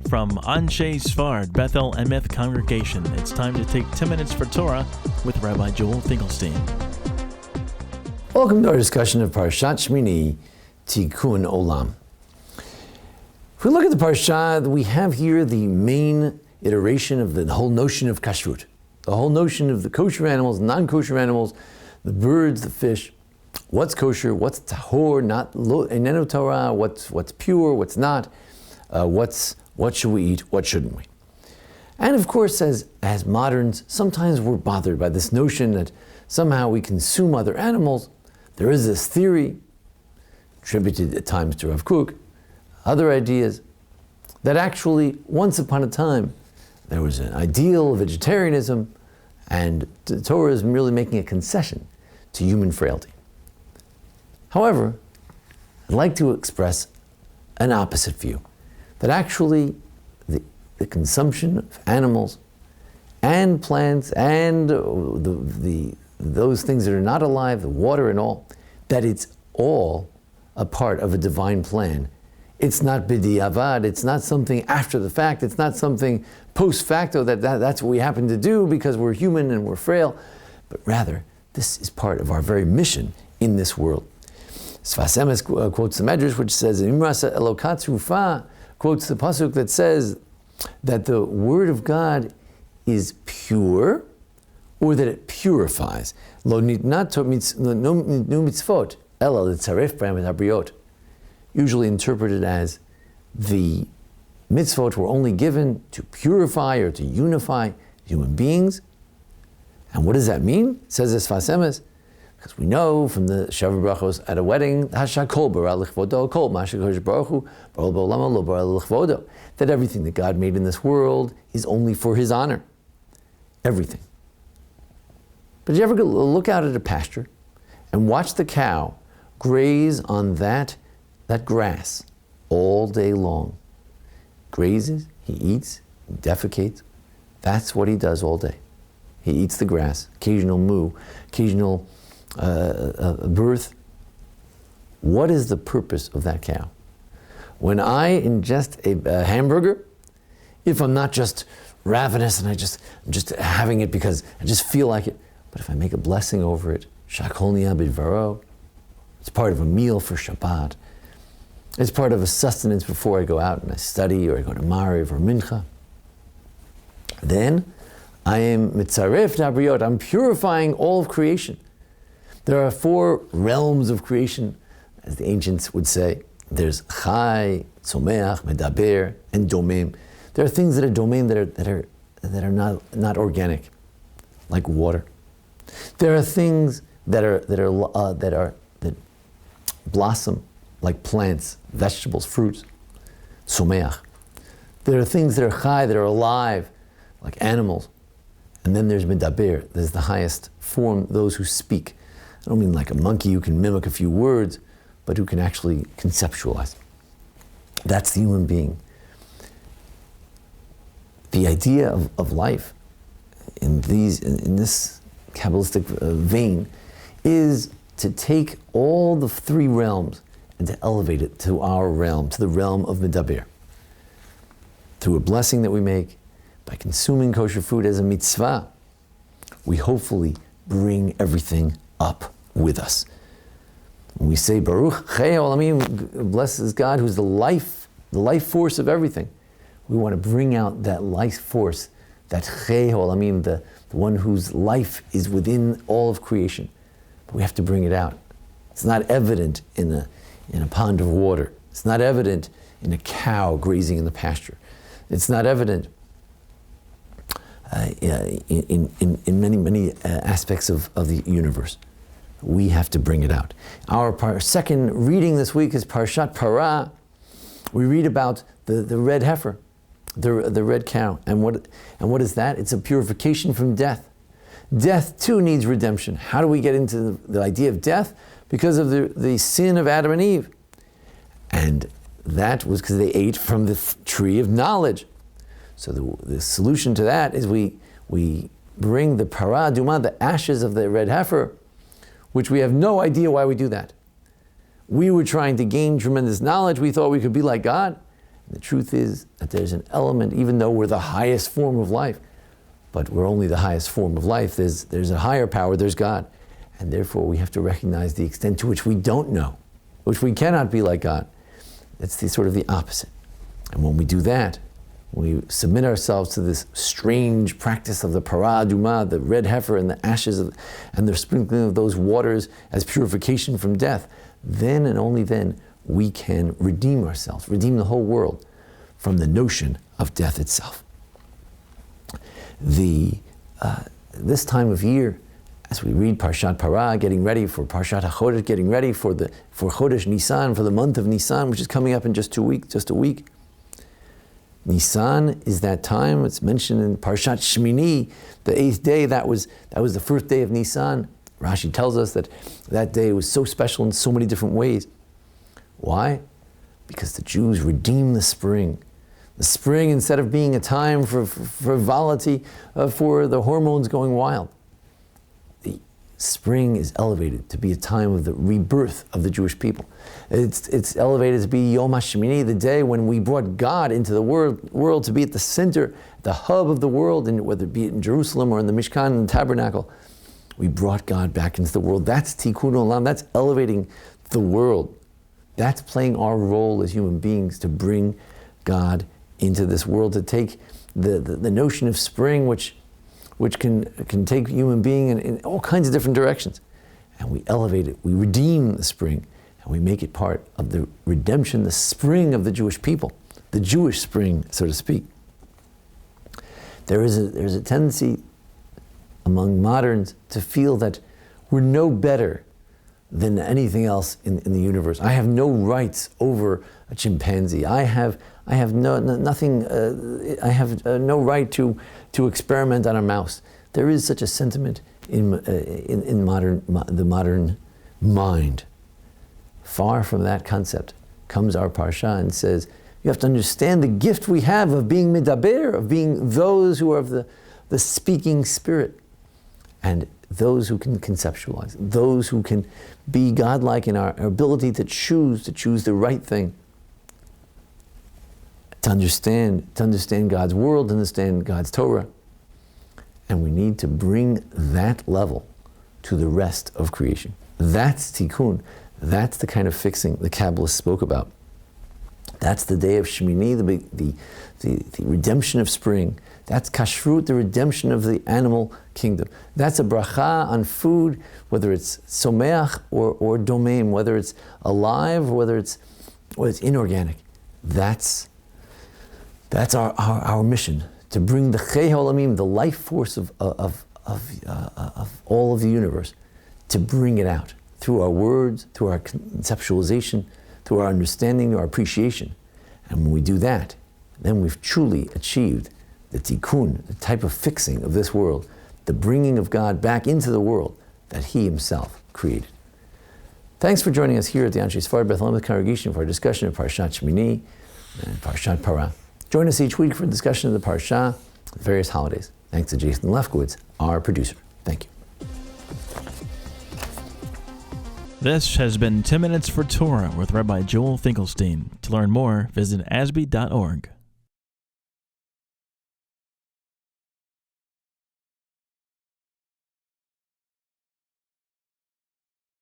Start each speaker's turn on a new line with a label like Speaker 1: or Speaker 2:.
Speaker 1: From Anshe Sfard, Bethel Emeth Congregation, it's time to take 10 minutes for Torah with Rabbi Joel Finkelstein.
Speaker 2: Welcome to our discussion of Parashat Shemini, Tikkun Olam. If we look at the Parashat, we have here the main iteration of the whole notion of kashrut, the whole notion of the kosher animals, non-kosher animals, the birds, the fish, what's kosher, what's tahor, not enenu Torah, what's pure, what's not, what should we eat, what shouldn't we? And of course, as moderns, sometimes we're bothered by this notion that somehow we consume other animals. There is this theory, attributed at times to Rav Kook, other ideas, that actually, once upon a time, there was an ideal of vegetarianism, and the Torah is merely making a concession to human frailty. However, I'd like to express an opposite view, that actually the consumption of animals and plants and those things that are not alive, the water and all, that it's all a part of a divine plan. It's not b'diavad, it's not something after the fact, it's not something post facto that's what we happen to do because we're human and we're frail, but rather this is part of our very mission in this world. Sfas Emes quotes the Medrash, which says, Imrasa Elokat Rufa, quotes the pasuk that says that the word of God is pure, or that it purifies. Lo nitnat no mitzvot, ela litzaref b'hem et habriot. Usually interpreted as the mitzvot were only given to purify or to unify human beings. And what does that mean? It says as Sfas Emes, because we know from the Shavuot Brachos at a wedding, that everything that God made in this world is only for His honor. Everything. But did you ever look out at a pasture and watch the cow graze on that grass all day long? Grazes, he eats, he defecates. That's what he does all day. He eats the grass, occasional moo, occasional birth. What is the purpose of that cow? When I ingest a hamburger, if I'm not just ravenous and I'm just having it because I just feel like it, but if I make a blessing over it, shakol niya bidvaro, it's part of a meal for Shabbat. It's part of a sustenance before I go out and I study or I go to Mariv or Mincha. Then I am mitzaref dabriot, I'm purifying all of creation. There are 4 realms of creation, as the ancients would say. There's chai, tzomeach, medaber, and domem. There are things that are domem that are not organic, like water. There are things that blossom, like plants, vegetables, fruits, tzomeach. There are things that are chai, that are alive, like animals. And then there's medaber, there's the highest form, those who speak. I don't mean like a monkey who can mimic a few words, but who can actually conceptualize. That's the human being. The idea of life in this Kabbalistic vein is to take all the 3 realms and to elevate it to our realm, to the realm of Medaber. Through a blessing that we make, by consuming kosher food as a mitzvah, we hopefully bring everything up with us. When we say Baruch Chei Olamim, blesses God who's the life force of everything. We want to bring out that life force, that Chei Olamim, the one whose life is within all of creation. But we have to bring it out. It's not evident in a pond of water. It's not evident in a cow grazing in the pasture. It's not evident in many aspects of the universe. We have to bring it out. Our second reading this week is Parshat Parah. We read about the red heifer, the red cow. And what is that? It's a purification from death. Death too needs redemption. How do we get into the idea of death? Because of the sin of Adam and Eve. And that was because they ate from the tree of knowledge. So the solution to that is we bring the parah adumah, the ashes of the red heifer, which we have no idea why we do that. We were trying to gain tremendous knowledge. We thought we could be like God. The truth is that there's an element, even though we're the highest form of life, but we're only the highest form of life. There's a higher power, there's God. And therefore we have to recognize the extent to which we don't know, which we cannot be like God. It's sort of the opposite. And when we do that, we submit ourselves to this strange practice of the parah adumah, the red heifer and the ashes and the sprinkling of those waters as purification from death, then and only then we can redeem ourselves, redeem the whole world from the notion of death itself. This time of year, as we read Parshat Parah, getting ready for Parshat HaChodesh, getting ready for Chodesh Nisan, for the month of Nisan, which is coming up in just a week. Nisan is that time. It's mentioned in Parshat Shemini, the 8th day. That was the first day of Nisan. Rashi tells us that day was so special in so many different ways. Why? Because the Jews redeemed the spring. The spring, instead of being a time for frivolity, for the hormones going wild, the spring is elevated to be a time of the rebirth of the Jewish people. It's elevated to be Yom HaShemini, the day when we brought God into the world to be at the center, the hub of the world, and whether it be in Jerusalem or in the Mishkan and the tabernacle, we brought God back into the world. That's Tikkun Olam. That's elevating the world. That's playing our role as human beings to bring God into this world, to take the notion of spring, which can take human being in all kinds of different directions, and we elevate it, we redeem the spring, and we make it part of the redemption, the spring of the Jewish people, the Jewish spring, so to speak. There's a tendency among moderns to feel that we're no better than anything else in the universe. I have no rights over a chimpanzee. I have no right to experiment on a mouse. There is such a sentiment in the modern mind. Far from that concept comes our parsha and says, you have to understand the gift we have of being medaber, of being those who are of the speaking spirit, and those who can conceptualize, those who can be godlike in our ability to choose the right thing. To understand God's world, to understand God's Torah. And we need to bring that level to the rest of creation. That's tikkun. That's the kind of fixing the Kabbalists spoke about. That's the day of Shemini, the redemption of spring. That's kashrut, the redemption of the animal kingdom. That's a bracha on food, whether it's someach or domeim, whether it's alive, whether it's inorganic. That's our mission, to bring the chei ha'olamim, the life force of all of the universe, to bring it out through our words, through our conceptualization, through our understanding, our appreciation. And when we do that, then we've truly achieved the tikkun, the type of fixing of this world, the bringing of God back into the world that He Himself created. Thanks for joining us here at the Anshe Sfard Beth Elameth congregation for a discussion of Parshat Shemini and Parshat Parah. Join us each week for a discussion of the Parsha, the various holidays. Thanks to Jason Lefkowitz, our producer. Thank you.
Speaker 1: This has been 10 Minutes for Torah with Rabbi Joel Finkelstein. To learn more, visit ASBEE.org.